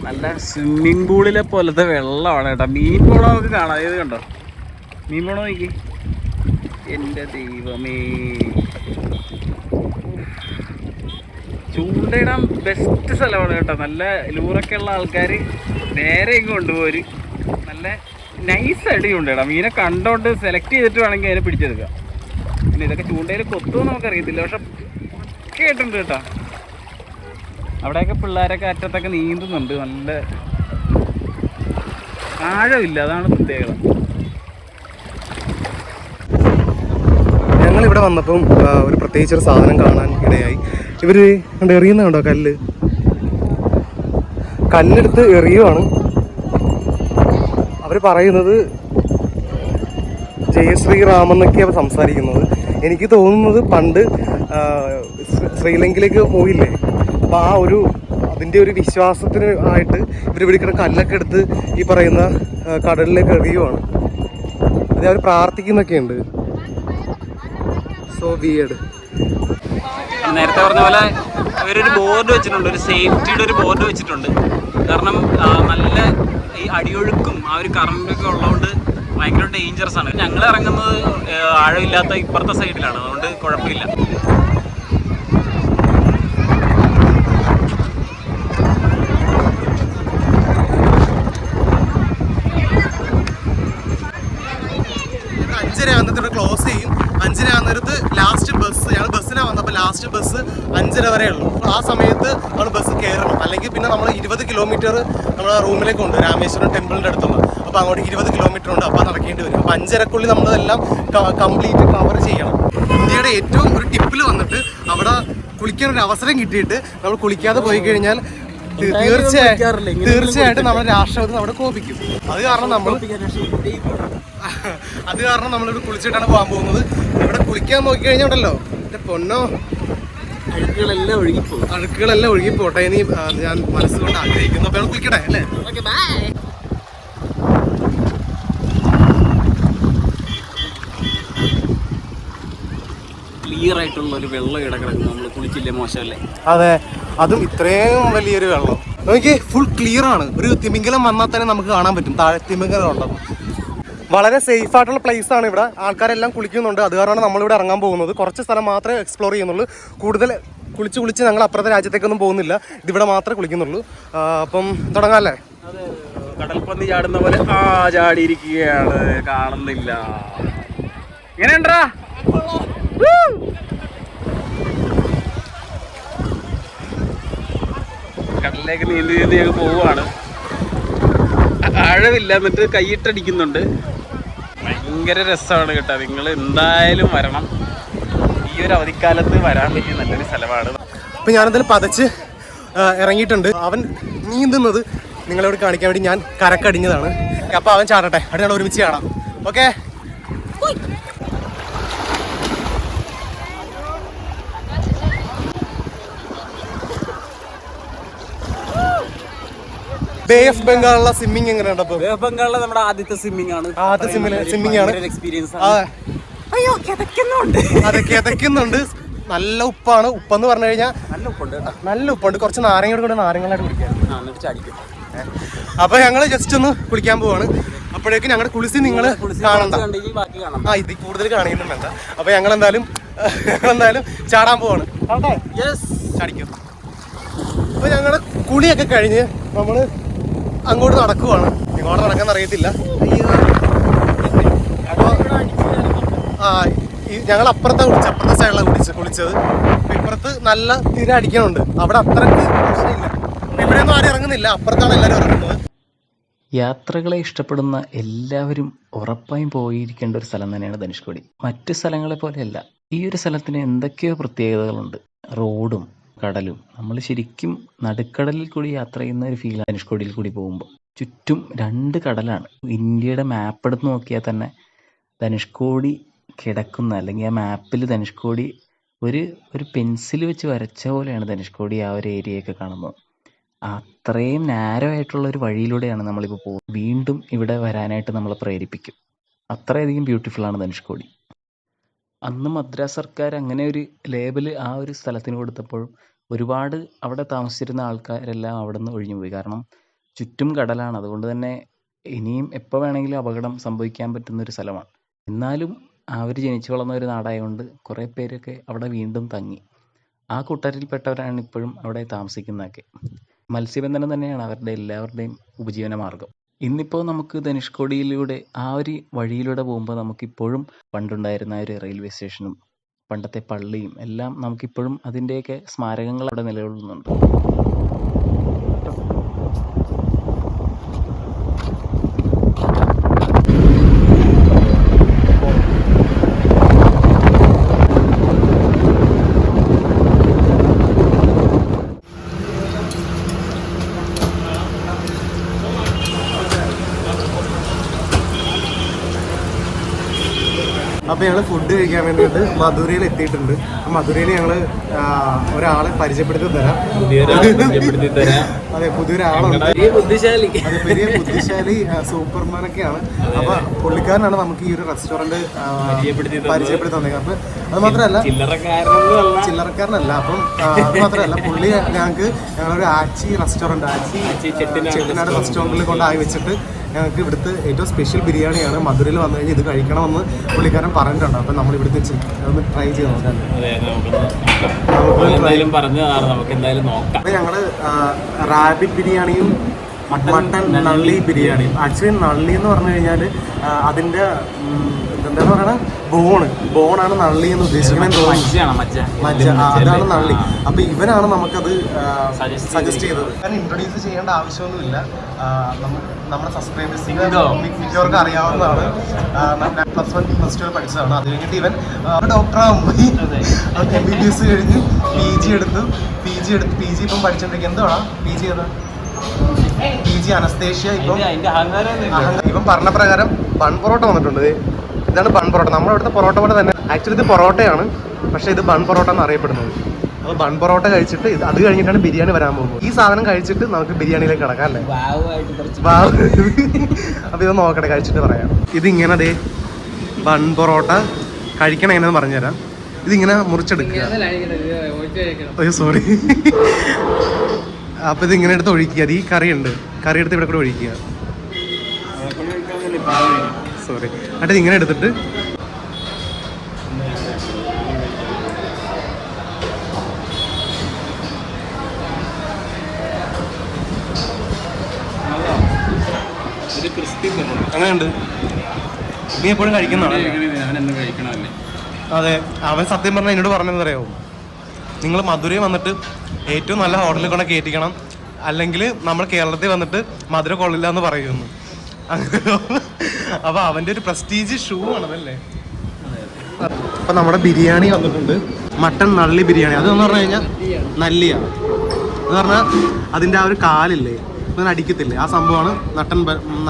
[SPEAKER 2] നല്ല സ്വിമ്മിംഗ് പൂളിലെ പോലത്തെ വെള്ളമാണ് കേട്ടോ. മീൻ പോണോ നമുക്ക് കാണാം. ഏത് കണ്ടോ മീൻ പോണോ നോക്കി. എൻ്റെ ദൈവമേ, ചൂണ്ടയിടാൻ ബെസ്റ്റ് സ്ഥലമാണ് കേട്ടോ. നല്ല ലൂറൊക്കെ ഉള്ള ആൾക്കാർ നേരെ ഇങ്ങ് കൊണ്ടുപോര്. നല്ല നൈസ് അടി ചൂണ്ടയിടാം. മീനെ കണ്ടോണ്ട് സെലക്ട് ചെയ്തിട്ട് വേണമെങ്കിൽ അതിനെ പിടിച്ചെടുക്കാം. പിന്നെ ഇതൊക്കെ ചൂണ്ടയിൽ കൊത്തുമെന്ന് നമുക്കറിയത്തില്ല, പക്ഷെ ഒക്കെ ആയിട്ടുണ്ട് കേട്ടോ. അവിടെയൊക്കെ പിള്ളേരൊക്കെ അറ്റത്തൊക്കെ നീന്തുന്നുണ്ട്. നല്ല ആഴമില്ല, അതാണ് പ്രത്യേകത.
[SPEAKER 1] ഞങ്ങളിവിടെ വന്നപ്പം ഒരു പ്രത്യേകിച്ചൊരു സാധനം കാണാൻ ഇടയായി. ഇവർ എറിയുന്നുണ്ടോ കല്ലെടുത്ത് എറിയുവാണ്. അവർ പറയുന്നത് ജയ ശ്രീറാമെന്നൊക്കെയാണ് അവർ സംസാരിക്കുന്നത്. എനിക്ക് തോന്നുന്നത് പണ്ട് ശ്രീലങ്കയിലേക്ക് പോയില്ലേ, അപ്പോൾ അതിൻ്റെ ഒരു വിശ്വാസത്തിന് ആയിട്ട് ഇവർ വിളിക്കുന്ന കല്ലൊക്കെ എടുത്ത് ഈ പറയുന്ന കടലിലേക്ക് എറിയുവാണ്. അത് അവർ പ്രാർത്ഥിക്കുന്നൊക്കെയുണ്ട്. So weird.
[SPEAKER 2] നേരത്തെ പറഞ്ഞ പോലെ അവരൊരു ബോർഡ് വെച്ചിട്ടുണ്ട്, ഒരു സേഫ്റ്റിയുടെ ഒരു ബോർഡ് വെച്ചിട്ടുണ്ട്. കാരണം നല്ല ഈ അടിയൊഴുക്കും ആ ഒരു കറണ്ടൊക്കെ ഉള്ളതുകൊണ്ട് ഭയങ്കര ഡേഞ്ചറസ് ആണ്. ഞങ്ങൾ ഇറങ്ങുന്നത് ആഴമില്ലാത്ത ഇപ്പുറത്തെ സൈഡിലാണ്, അതുകൊണ്ട് കുഴപ്പമില്ല.
[SPEAKER 1] ക്ലോസ് ചെയ്യും. 5:30 ആകുന്നേരത്ത് ലാസ്റ്റ് ബസ്, ഞങ്ങൾ ബസ്സിനാണ് വന്നപ്പോൾ ലാസ്റ്റ് ബസ് 5:30 വരെ ഉള്ളൂ. ആ സമയത്ത് നമ്മൾ ബസ് കയറണം, അല്ലെങ്കിൽ പിന്നെ നമ്മൾ 20 കിലോമീറ്റർ നമ്മുടെ റൂമിലേക്ക് ഉണ്ട്, രാമേശ്വരം ടെമ്പിളിൻ്റെ അടുത്തുള്ള. അപ്പോൾ അങ്ങോട്ട് 20 കിലോമീറ്റർ ഉണ്ട്, അപ്പോൾ നടക്കേണ്ടി വരും. അപ്പോൾ 5:30ക്കുള്ളിൽ നമ്മളതെല്ലാം കംപ്ലീറ്റ് കവർ ചെയ്യണം. ഇന്ത്യയുടെ ഏറ്റവും ഒരു ടിപ്പിൽ വന്നിട്ട് അവിടെ കുളിക്കാനൊരു അവസരം കിട്ടിയിട്ട് നമ്മൾ കുളിക്കാതെ പോയി കഴിഞ്ഞാൽ തീർച്ചയായിട്ടും നമ്മുടെ രാഷ്ട്രപതി നമ്മുടെ കോപിക്കും. അത് കാരണം നമ്മളിവിടെ കുളിച്ചിട്ടാണ് പോകാൻ പോകുന്നത്. ഇവിടെ കുളിക്കാൻ നോക്കിക്കഴിഞ്ഞാൽ ഉണ്ടല്ലോ എൻ്റെ പൊന്നോ, അഴുക്കുകളെല്ലാം ഒഴുകിപ്പോട്ടെ എന്ന് ഞാൻ മനസ്സുകൊണ്ട് ആഗ്രഹിക്കുന്നു. അപ്പോൾ കുളിക്കട്ടെ അല്ലേ?
[SPEAKER 2] ക്ലിയർ ആയിട്ടുള്ള ഒരു വെള്ളം കിടക്കണം, നമ്മൾ കുളിച്ചില്ലേ മോശമല്ലേ?
[SPEAKER 1] അതെ, അതും ഇത്രയും വലിയൊരു വെള്ളം. നോക്കി ഫുൾ ക്ലിയർ ആണ്. ഒരു തിമിംഗലം വന്നാൽ തന്നെ നമുക്ക് കാണാൻ പറ്റും താഴെ തിമിംഗലം ഉണ്ടെന്ന്. വളരെ സേഫ് ആയിട്ടുള്ള പ്ലേസ് ആണ് ഇവിടെ. ആൾക്കാരെല്ലാം കുളിക്കുന്നുണ്ട്. അത് കാരണമാണ് നമ്മളിവിടെ ഇറങ്ങാൻ പോകുന്നത്. കുറച്ച് സ്ഥലം മാത്രമേ എക്സ്പ്ലോർ ചെയ്യുന്നുള്ളൂ. കൂടുതൽ കുളിച്ച് ഞങ്ങൾ അപ്പുറത്തെ രാജ്യത്തേക്കൊന്നും പോകുന്നില്ല. ഇതിവിടെ മാത്രമേ കുളിക്കുന്നുള്ളൂ. അപ്പം തുടങ്ങാല്ലേ?
[SPEAKER 3] കടൽപ്പന്നി ചാടുന്ന പോലെ ചാടിയിരിക്കുകയാണ്, കാണുന്നില്ല. എങ്ങനെയുണ്ടാ? കടലിലേക്ക് നീന്തി ഞങ്ങൾ പോവുകയാണ്. ആഴമില്ല, എന്നിട്ട് കൈയിട്ടടിക്കുന്നുണ്ട്. ഭയങ്കര രസമാണ് കേട്ടോ. നിങ്ങൾ എന്തായാലും വരണം. ഈ ഒരു അവധിക്കാലത്ത് വരാൻ പറ്റിയ നല്ലൊരു സ്ഥലമാണ്.
[SPEAKER 1] ഇപ്പം ഞാനെന്തായാലും പതച്ച് ഇറങ്ങിയിട്ടുണ്ട്. അവൻ നീന്തുന്നത് നിങ്ങളോട് കാണിക്കാൻ വേണ്ടി ഞാൻ കരക്കടിഞ്ഞതാണ്. അപ്പോൾ അവൻ ചാടട്ടെ, അവിടെ ഞങ്ങൾ ഒരുമിച്ച് ചാടാം. ഓക്കെ. ബേ ഓഫ് ബംഗാളിലെ സ്വിമ്മിങ് എങ്ങനെയുണ്ട്?
[SPEAKER 3] ബേ ഓഫ് ബംഗാളിലെ നമ്മുടെ ആദ്യത്തെ സ്വിമ്മിംഗ് ആണ്.
[SPEAKER 1] സ്വിമ്മിംഗ് ആണ്
[SPEAKER 3] എക്സ്പീരിയൻസ്.
[SPEAKER 1] അയ്യോ കിതയ്ക്കുന്നുണ്ട്. നല്ല ഉപ്പാണ്. ഉപ്പെന്ന് പറഞ്ഞു കഴിഞ്ഞാൽ നല്ല ഉപ്പുണ്ട്. കുറച്ച് നാരങ്ങയോട് കൂടെ നാരങ്ങളായിട്ട് കുടിക്കാം. അപ്പൊ ഞങ്ങള് ജസ്റ്റ് ഒന്ന് കുളിക്കാൻ പോവാണ്. അപ്പോഴേക്കും ഞങ്ങളുടെ കുളിസി നിങ്ങൾ കാണണ്ട. ഇത് കൂടുതൽ കാണിക്കുന്നും വേണ്ട. അപ്പൊ ഞങ്ങൾ എന്തായാലും ചാടാൻ പോവാണ്. ചാടിക്കും. അപ്പൊ ഞങ്ങളുടെ കുളിയൊക്കെ കഴിഞ്ഞ് നമ്മള് അങ്ങോട്ട് നടക്കുവാണ്. ഇങ്ങോട്ട് നടക്കാൻ അറിയത്തില്ല. ഞങ്ങൾ അപ്പുറത്തെ സൈഡിലാണ് കുളിച്ചത്. ഇപ്പുറത്ത് നല്ല തിര അടിക്കാനുണ്ട്. അവിടെ അത്രക്ക് പ്രശ്നമില്ല. ഇവിടെയൊന്നും ആരും ഇറങ്ങുന്നില്ല. അപ്പുറത്താണ് എല്ലാവരും ഇറങ്ങുന്നത്.
[SPEAKER 4] യാത്രകളെ ഇഷ്ടപ്പെടുന്ന എല്ലാവരും ഉറപ്പായും പോയിരിക്കേണ്ട ഒരു സ്ഥലം തന്നെയാണ് ധനുഷ്കോടി. മറ്റു സ്ഥലങ്ങളെ പോലെയല്ല. ഈ ഒരു സ്ഥലത്തിന് എന്തൊക്കെയോ പ്രത്യേകതകളുണ്ട്. റോഡും കടലും. നമ്മൾ ശരിക്കും നടുക്കടലിൽ കൂടി യാത്ര ചെയ്യുന്ന ഒരു ഫീലാണ് ധനുഷ്കോടിയിൽ കൂടി പോകുമ്പോൾ. ചുറ്റും 2 കടലാണ്. ഇന്ത്യയുടെ മാപ്പ് എടുത്ത് നോക്കിയാൽ തന്നെ ധനുഷ്കോടി കിടക്കുന്ന, അല്ലെങ്കിൽ ആ മാപ്പിൽ ധനുഷ്കോടി ഒരു പെൻസിൽ വെച്ച് വരച്ച പോലെയാണ് ധനുഷ്കോടി ആ ഒരു ഏരിയയൊക്കെ കാണുന്നത്. അത്രയും നാരോ ആയിട്ടുള്ള ഒരു വഴിയിലൂടെയാണ് നമ്മളിപ്പോൾ പോകുന്നത്. വീണ്ടും ഇവിടെ വരാനായിട്ട് നമ്മളെ പ്രേരിപ്പിക്കും. അത്രയധികം ബ്യൂട്ടിഫുള്ളാണ് ധനുഷ്കോടി. അന്ന് മദ്രാസ് സർക്കാർ അങ്ങനെ ഒരു ലേബൽ ആ ഒരു സ്ഥലത്തിന് കൊടുത്തപ്പോഴും ഒരുപാട് അവിടെ താമസിച്ചിരുന്ന ആൾക്കാരെല്ലാം അവിടെ നിന്ന് ഒഴിഞ്ഞു പോയി. കാരണം ചുറ്റും കടലാണ്. അതുകൊണ്ട് തന്നെ ഇനിയും എപ്പോൾ വേണമെങ്കിലും അപകടം സംഭവിക്കാൻ പറ്റുന്ന ഒരു സ്ഥലമാണ്. എന്നാലും അവർ ജനിച്ചു വളർന്ന ഒരു നാടായതുകൊണ്ട് കുറേ പേരൊക്കെ അവിടെ വീണ്ടും തങ്ങി. ആ കൂട്ടരിൽപ്പെട്ടവരാണ് ഇപ്പോഴും അവിടെ താമസിക്കുന്നതൊക്കെ. മത്സ്യബന്ധനം തന്നെയാണ് അവരുടെ എല്ലാവരുടെയും ഉപജീവന മാർഗം. ഇന്നിപ്പോൾ നമുക്ക് ധനുഷ്കോടിയിലൂടെ ആ ഒരു വഴിയിലൂടെ പോകുമ്പോൾ നമുക്കിപ്പോഴും പണ്ടുണ്ടായിരുന്ന ഒരു റെയിൽവേ സ്റ്റേഷനും പണ്ടത്തെ പള്ളിയും എല്ലാം നമുക്കിപ്പോഴും അതിൻ്റെയൊക്കെ സ്മാരകങ്ങൾ അവിടെ നിലകൊള്ളുന്നുണ്ട്.
[SPEAKER 1] അപ്പോൾ ഞങ്ങൾ ഫുഡ് കഴിക്കാൻ വേണ്ടിയിട്ട് മധുരയിൽ എത്തിയിട്ടുണ്ട്. മധുരയിൽ ഞങ്ങൾ ഒരാളെ പരിചയപ്പെടുത്തി തരാം. അതെ, പുതിയൊരാളുണ്ട്. അത് പെരിയ ബുദ്ധിശാലി സൂപ്പർമാനൊക്കെയാണ്. അപ്പോൾ പുള്ളിക്കാരനാണ് നമുക്ക് ഈ ഒരു റെസ്റ്റോറൻറ്റ് പരിചയപ്പെടുത്തി തന്നത്. അപ്പം അത് മാത്രമല്ല, ചില്ലറക്കാരനല്ല. അപ്പം അത് മാത്രമല്ല, പുള്ളി ഞങ്ങളൊരു ആച്ചി ചെട്ടിനാട് റെസ്റ്റോറൻറ്റിൽ കൊണ്ടായി വെച്ചിട്ട് ഞങ്ങൾക്ക് ഇവിടുത്തെ ഏറ്റവും സ്പെഷ്യൽ ബിരിയാണിയാണ്. മധുരയിൽ വന്നു കഴിഞ്ഞാൽ ഇത് കഴിക്കണമെന്ന് പുള്ളിക്കാരൻ പറഞ്ഞിട്ടുണ്ട്. അപ്പം നമ്മൾ ഇവിടുത്തെ ഒന്ന് ട്രൈ ചെയ്ത് നോക്കാം. അപ്പം ഞങ്ങൾ റാബിറ്റ് ബിരിയാണിയും മട്ടൺ നള്ളി ബിരിയാണിയും. ആക്ച്വലി നള്ളി എന്ന് പറഞ്ഞു കഴിഞ്ഞാൽ അതിൻ്റെ എന്താ പറയണ ബോണാണ് നള്ളി എന്ന് ഉദ്ദേശിക്കണമെന്ന് തോന്നുന്നു. അതാണ് നള്ളി. അപ്പൊ ഇവനാണ് നമുക്കത് സജസ്റ്റ് ചെയ്തത്. ഞാൻ ഇൻട്രൊഡ്യൂസ് ചെയ്യേണ്ട ആവശ്യമൊന്നുമില്ല. നമ്മുടെ സബ്സ്ക്രൈബേഴ്സിന് മിക്കവർക്ക് അറിയാവുന്നതാണ്. +1 +2 പഠിച്ചതാണ്. അത് കഴിഞ്ഞിട്ട് ഇവൻ ഡോക്ടറാകും. MBBS കഴിഞ്ഞ് PG ഇപ്പം പഠിച്ചോണ്ടിരിക്കുക. എന്തുവാ PG ചെയ്ത? PG anaesthesia. ഇപ്പം പറഞ്ഞ പ്രകാരം ബൺ പൊറോട്ട വന്നിട്ടുണ്ട്. ഇതാണ് ബൺ പൊറോട്ട. നമ്മളിവിടുത്തെ പൊറോട്ട പോലെ തന്നെ. ആക്ച്വലി ഇത് പൊറോട്ടയാണ്, പക്ഷേ ഇത് ബൺ പൊറോട്ട എന്ന് അറിയപ്പെടുന്നത്. അപ്പോൾ ബൺ പൊറോട്ട കഴിച്ചിട്ട് അത് കഴിഞ്ഞിട്ടാണ് ബിരിയാണി വരാൻ പോകുന്നത്. ഈ സാധനം കഴിച്ചിട്ട് നമുക്ക് ബിരിയാണിയിലേക്ക് കിടക്കാം അല്ലേ? അപ്പോൾ ഇത് നോക്കട്ടെ, കഴിച്ചിട്ട് പറയാം. ഇതിങ്ങനെ ദേ ബൺ പൊറോട്ട കഴിക്കണം എങ്ങനെയെന്ന് പറഞ്ഞുതരാം. ഇതിങ്ങനെ മുറിച്ചെടുക്കുക. അയ്യോ സോറി. അപ്പോൾ ഇത് ഇങ്ങനെ എടുത്ത് ഒഴിക്കുക. അത് ഈ കറിയുണ്ട്, കറി എടുത്ത് ഇവിടെ കൂടെ ഒഴിക്കുക. സോറി. എന്നിട്ട് ഇങ്ങനെ എടുത്തിട്ട് അങ്ങനെയുണ്ട്. നീ എപ്പോഴും കഴിക്കുന്നതാണ്. അതെ, അവൻ സത്യം പറഞ്ഞാൽ എന്നോട് പറഞ്ഞതെന്നറിയാമോ, നിങ്ങൾ മധുരയിൽ വന്നിട്ട് ഏറ്റവും നല്ല ഹോട്ടലിൽ കൊണ്ട് കയറ്റിക്കണം, അല്ലെങ്കിൽ നമ്മൾ കേരളത്തിൽ വന്നിട്ട് മധുര കൊള്ളില്ല എന്ന് പറയുന്നു. അപ്പോൾ അവൻ്റെ ഒരു പ്രസ്റ്റീജ് ഷൂ ആണതല്ലേ. അപ്പം നമ്മുടെ ബിരിയാണി വന്നിട്ടുണ്ട്, മട്ടൺ നള്ളി ബിരിയാണി. അതെന്ന് പറഞ്ഞു കഴിഞ്ഞാൽ നല്ലിയാണ്. എന്ന് പറഞ്ഞാൽ അതിൻ്റെ ആ ഒരു കാലില്ലേ, അതിന് അടിക്കത്തില്ലേ, ആ സംഭവമാണ്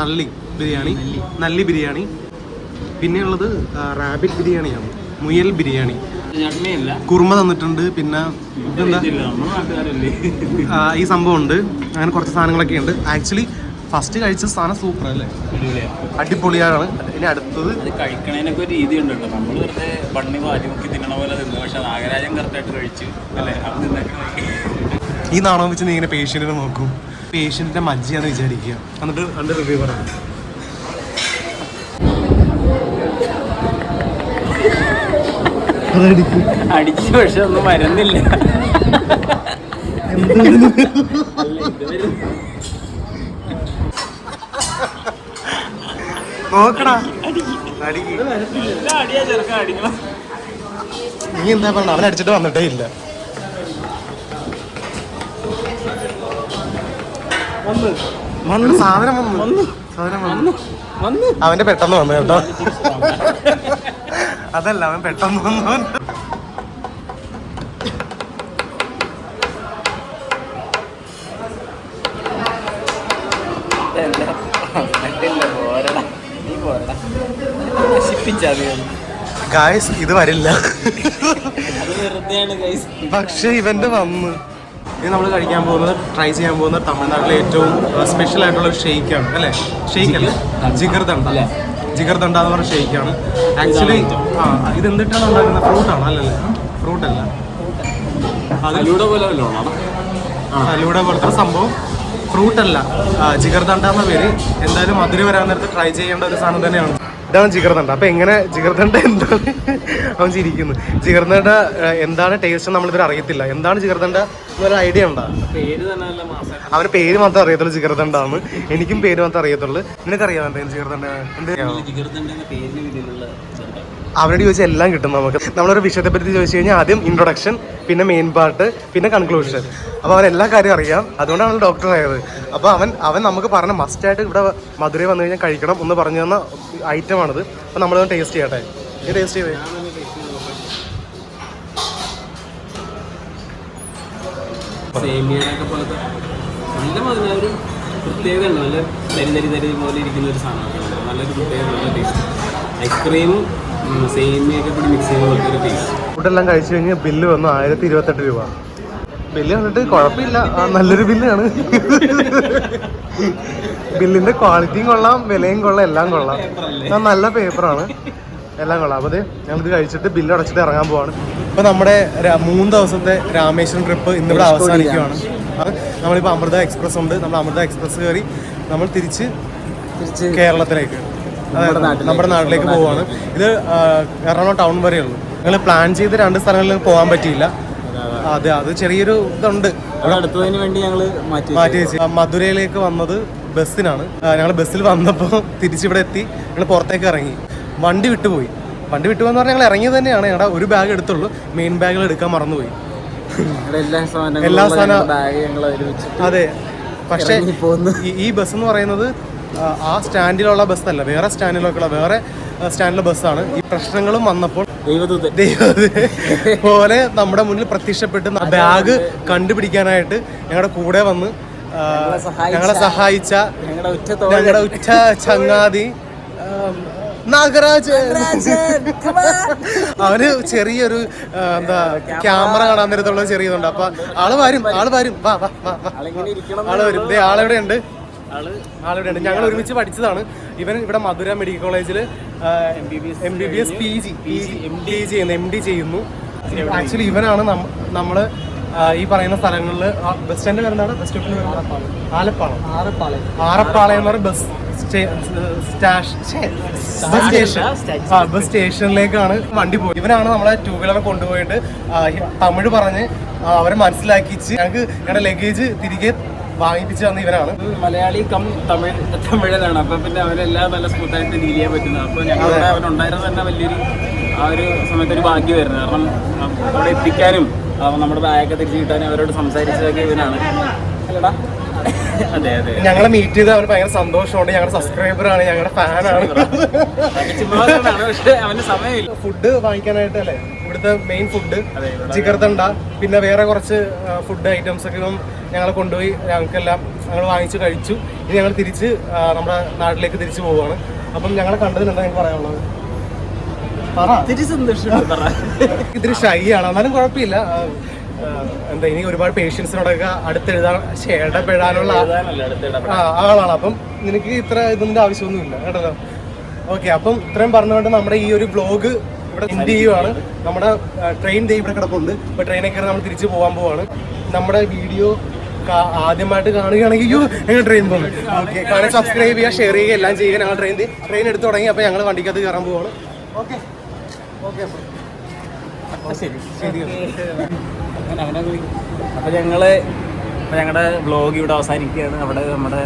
[SPEAKER 1] നള്ളി ബിരിയാണി, നല്ലി ബിരിയാണി. പിന്നെയുള്ളത് റാബിറ്റ് ബിരിയാണിയാണ്, മുയൽ ബിരിയാണി. കുറുമ തന്നിട്ടുണ്ട്. പിന്നെ ഇതെന്താ, ഈ സംഭവം ഉണ്ട്. അങ്ങനെ കുറച്ച് സാധനങ്ങളൊക്കെ ഉണ്ട്. ആക്ച്വലി ഫസ്റ്റ് കഴിച്ച സാധനം സൂപ്പർ അല്ലേ, അടിപൊളിയാണ്. ഇനി അടുത്തത്
[SPEAKER 3] കഴിക്കണതിനൊക്കെ ഒരു രീതി ഉണ്ട്. നമ്മൾ വെറുതെ പണ്ണി വാരിമുക്കി തിന്നണ പോലെ തിന്നു, പക്ഷെ നാഗരാജൻ കറക്റ്റായിട്ട് കഴിച്ചു അല്ലേ.
[SPEAKER 1] ഈ നാണം വെച്ച് നീ ഇങ്ങനെ പേഷ്യൻറ്റിനെ നോക്കും, പേഷ്യൻറ്റിൻ്റെ മജ്ജിയാന്ന് വിചാരിക്കുക. എന്നിട്ട് അതിൻ്റെ റിവ്യൂ പറയാം.
[SPEAKER 3] അടിച്ചു, പക്ഷെ ഒന്നും വരുന്നില്ല.
[SPEAKER 1] നോക്കടാ, നീ എന്താ പറഞ്ഞ, അവൻ അടിച്ചിട്ട് വന്നിട്ടേ ഇല്ല. സാധനം വന്നു, അവന്റെ പെട്ടെന്ന് വന്നു കേട്ടോ. അതല്ല, അവൻ പെട്ടെന്ന് വന്നു. ഗായ്സ്, ഇത് വരില്ല, പക്ഷെ ഇവന്റെ വന്ന്. ഇനി നമ്മൾ കഴിക്കാൻ പോകുന്നത്, ട്രൈ ചെയ്യാൻ പോകുന്നത് തമിഴ്നാട്ടിലെ ഏറ്റവും സ്പെഷ്യൽ ആയിട്ടുള്ള ഒരു ഷെയ്ക്കാണ് അല്ലേ. ഷെയ്ക്ക് അല്ലേ, ജിഗർദണ്ഡ അല്ലേ, ജിഗർദണ്ഡ എന്ന് പറഞ്ഞ ഷെയ്ക്കാണ്. ആക്ച്വലി ഇത് എന്തിട്ടാണ് ഉണ്ടാക്കുന്നത്? ഫ്രൂട്ടാണ് അല്ലല്ലേ? ഫ്രൂട്ടല്ല, ഫലൂഡ പോലത്തെ സംഭവം. ഫ്രൂട്ടല്ല, ജിഗർദണ്ഡ എന്ന പേര്. എന്തായാലും മധുര വരാൻ നേരത്ത് ട്രൈ ചെയ്യേണ്ട ഒരു സാധനം തന്നെയാണ്. ഇതാണ് ജിഗർദണ്ഡ. അപ്പം എങ്ങനെ ജിഗർദണ്ഡ എന്താണ് അവൻ ചിരിക്കുന്നു. ജിഗർദണ്ഡ എന്താണ് ടേസ്റ്റ് നമ്മളിതുവരെ അറിയത്തില്ല. എന്താണ് ജിഗർദണ്ഡ എന്നൊരു ഐഡിയ ഉണ്ടോ? അവന് പേര് മാത്രമേ അറിയത്തുള്ളൂ ജിഗർദണ്ഡാന്ന്. എനിക്കും പേര് മാത്രമേ അറിയത്തുള്ളൂ. നിനക്കറിയാം എന്തായാലും ജിഗർദണ്ഡ എന്തെങ്കിലും? അവരോട് ചോദിച്ചാൽ എല്ലാം കിട്ടും നമുക്ക്. നമ്മളൊരു വിഷയത്തെ പറ്റി ചോദിച്ചു കഴിഞ്ഞാൽ ആദ്യം ഇൻട്രൊഡക്ഷൻ, പിന്നെ മെയിൻ പാർട്ട്, പിന്നെ കൺക്ലൂഷൻ. അപ്പോൾ അവൻ എല്ലാ കാര്യം അറിയാം, അതുകൊണ്ടാണ് ഡോക്ടർ ആയത്. അപ്പോൾ അവൻ നമുക്ക് പറഞ്ഞ മസ്റ്റായിട്ട് ഇവിടെ മധുരയിൽ വന്നു കഴിഞ്ഞാൽ കഴിക്കണം എന്ന് പറഞ്ഞു തന്ന ഐറ്റമാണിത്. അപ്പോൾ നമ്മളത് ടേസ്റ്റ് ചെയ്യട്ടെ. ഇത് ടേസ്റ്റ് ചെയ്തേ.
[SPEAKER 2] സേമിയയൊക്കെ പോലത്തെ നല്ല മധുര, ഒരു പ്രത്യേകത ഉണ്ട്. നല്ല തരി പോലെ ഇരിക്കുന്ന ഒരു സാധനമൊക്കെ നല്ലൊരു പ്രത്യേകത, നല്ല ടേസ്റ്റ്. ഐസ്ക്രീമും സേമിയൊക്കെ കൂടി മിക്സ് ചെയ്ത പോലത്തെ ഒരു ടേസ്റ്റ്.
[SPEAKER 1] ഫുഡെല്ലാം കഴിച്ചു കഴിഞ്ഞ് ബില്ല് വന്നു 1028 രൂപ. ബില്ല് കണ്ടിട്ട് കുഴപ്പമില്ല, നല്ലൊരു ബില്ലാണ്. ബില്ലിന്റെ ക്വാളിറ്റിയും കൊള്ളാം, വിലയും കൊള്ളാം, എല്ലാം കൊള്ളാം. നല്ല പേപ്പറാണ്, എല്ലാം കൊള്ളാം. അപ്പോൾ ഞങ്ങളിത് കഴിച്ചിട്ട് ബില്ല് അടച്ചിട്ട് ഇറങ്ങാൻ പോവാണ്. ഇപ്പോൾ നമ്മുടെ 3 ദിവസത്തെ രാമേശ്വരം ട്രിപ്പ് ഇന്നിവിടെ അവസാനിക്കുകയാണ്. നമ്മളിപ്പോൾ അമൃത എക്സ്പ്രസ് ഉണ്ട്. നമ്മൾ അമൃത എക്സ്പ്രസ് കയറി നമ്മൾ തിരിച്ച് കേരളത്തിലേക്ക്, നമ്മുടെ നാട്ടിലേക്ക് പോവുകയാണ്. ഇത് എറണാകുളം ടൗൺ വരെ ഉള്ളൂ. ഞങ്ങൾ പ്ലാൻ ചെയ്ത് 2 സ്ഥലങ്ങളിൽ പോകാൻ പറ്റിയില്ല. അത് ചെറിയൊരു ഇതുണ്ട്.
[SPEAKER 2] അടുത്തതിന് വേണ്ടി ഞങ്ങൾ മാറ്റി
[SPEAKER 1] വെച്ച് മധുരയിലേക്ക് വന്നത് ബസ്സിനാണ്. ഞങ്ങൾ ബസ്സിൽ വന്നപ്പോൾ തിരിച്ചിവിടെ എത്തി. ഞങ്ങൾ പുറത്തേക്ക് ഇറങ്ങി. വണ്ടി വിട്ടുപോയി എന്ന് പറഞ്ഞാൽ ഞങ്ങൾ ഇറങ്ങിയത് തന്നെയാണ്. ഞങ്ങളുടെ ഒരു ബാഗ് എടുത്തുള്ളൂ, മെയിൻ ബാഗുകൾ എടുക്കാൻ മറന്നുപോയി. എല്ലാ സാധനവും. അതെ, പക്ഷേ ഈ ബസ് എന്ന് പറയുന്നത് ആ സ്റ്റാൻഡിലുള്ള ബസ്സല്ല, വേറെ സ്റ്റാൻഡിലെ ബസ്സാണ്. ഈ പ്രശ്നങ്ങളും വന്നപ്പോൾ ദൈവദൂതൻ പോലെ നമ്മുടെ മുന്നിൽ പ്രത്യക്ഷപ്പെട്ട് ബാഗ് കണ്ടുപിടിക്കാനായിട്ട് ഞങ്ങളുടെ കൂടെ വന്ന് ഞങ്ങളെ സഹായിച്ച ഞങ്ങളുടെ ഉറ്റ ചങ്ങാതി നാഗരാജ്. അവന് ചെറിയൊരു എന്താ ക്യാമറ കാണാൻ നേരത്തുള്ള ചെറിയതുണ്ട്. അപ്പൊ ആള് വരും ആള് വരും ആളെവിടെ ഉണ്ട്. ഞങ്ങൾ ഒരുമിച്ച് പഠിച്ചതാണ്. ഇവൻ ഇവിടെ മധുര മെഡിക്കൽ കോളേജിൽ MBBS PG ചെയ്യുന്നു. ആക്ച്വലി ഇവനാണ് നമ്മള് ഈ പറയുന്ന സ്ഥലങ്ങളിൽ ബസ് സ്റ്റാൻഡ് വരുന്നതാണ് ബസ് സ്റ്റോപ്പിൽ ആറപ്പാളയം എന്ന് പറയുന്ന ബസ് സ്റ്റേഷനിലേക്കാണ് വണ്ടി പോയി. ഇവനാണ് നമ്മളെ 2 വീലറെ കൊണ്ടുപോയിട്ട് തമിഴ് പറഞ്ഞ് അവരെ മനസ്സിലാക്കിച്ച് ഞങ്ങളുടെ ലഗേജ് തിരികെ വാങ്ങിപ്പിച്ചു തന്ന ഇവനാണ്.
[SPEAKER 2] മലയാളി കം തമിഴനാണ്. അപ്പൊ പിന്നെ അവരെല്ലാം നല്ല സ്മൂത്തായിട്ട് ഡീൽ ചെയ്യാൻ പറ്റുന്നത്. അപ്പൊ ഞങ്ങളുടെ അവനുണ്ടായിരുന്നത് തന്നെ വലിയൊരു ആ ഒരു സമയത്ത് ഒരു ഭാഗ്യമായിരുന്നു. കാരണം അവിടെ എത്തിക്കാനും നമ്മുടെ ബാഗൊക്കെ തിരിച്ചു കിട്ടാനും അവരോട് സംസാരിച്ചതൊക്കെ ഇവനാണ്. അല്ലടാ? അതെ അതെ.
[SPEAKER 1] ഞങ്ങളെ മീറ്റ് ചെയ്ത് അവന് ഭയങ്കര സന്തോഷമുണ്ട്. ഞങ്ങളുടെ സബ്സ്ക്രൈബറാണ്, ഞങ്ങളുടെ ഫാനാണ്.
[SPEAKER 2] പക്ഷെ അവന് സമയമില്ല
[SPEAKER 1] ഫുഡ് വാങ്ങിക്കാനായിട്ട് അല്ലേ, ഇവിടുത്തെ മെയിൻ ഫുഡ് ജിഗർദണ്ഡ, പിന്നെ വേറെ കുറച്ച് ഫുഡ് ഐറ്റംസ് ഒക്കെ ഇപ്പം ഞങ്ങൾ കൊണ്ടുപോയി ഞങ്ങൾ വാങ്ങിച്ച് കഴിച്ചു. ഇനി ഞങ്ങൾ തിരിച്ച് നമ്മുടെ നാട്ടിലേക്ക് തിരിച്ചു പോവുകയാണ്. അപ്പം ഞങ്ങളെ കണ്ടതിൽ എന്താ എനിക്ക് പറയാനുള്ളത്? ഇതിരി ഷൈ ആണ്, എന്നാലും കുഴപ്പമില്ല. എന്താ ഇനി ഒരുപാട് പേഷ്യൻസിനോടൊക്കെ അടുത്തെഴുതാൻ ഇടപെടാനുള്ള ആളാണ്. അപ്പം നിനക്ക് ഇത്ര ഇതിന്റെ ആവശ്യമൊന്നുമില്ല കേട്ടല്ലോ. ഓക്കെ, അപ്പം ഇത്രയും പറഞ്ഞുകൊണ്ട് നമ്മുടെ ഈ ഒരു വ്ലോഗ് ഇവിടെ എൻഡ് ചെയ്യുവാണ്. നമ്മുടെ ട്രെയിൻ ഇവിടെ കിടപ്പുണ്ട്. ഇപ്പൊ ട്രെയിനൊക്കെ കയറി നമ്മൾ തിരിച്ചു പോകാൻ പോവാണ്. നമ്മുടെ വീഡിയോ ആദ്യമായിട്ട് കാണുകയാണെങ്കിൽ ഞങ്ങൾ ട്രെയിൻ പോകുന്നു. ഓക്കെ, കാണാൻ സബ്സ്ക്രൈബ് ചെയ്യുക, ഷെയർ ചെയ്യുക, എല്ലാം ചെയ്യുക. ഞങ്ങൾ ട്രെയിൻ എടുത്ത് തുടങ്ങി. അപ്പോൾ ഞങ്ങൾ വണ്ടിക്കകത്ത് കയറാൻ പോവാണ്. ഓക്കെ ഓക്കെ ശരി ശരി.
[SPEAKER 2] അപ്പൊ ഞങ്ങളുടെ വ്ളോഗ് ഇവിടെ അവസാനിക്കുകയാണ്. അവിടെ നമ്മുടെ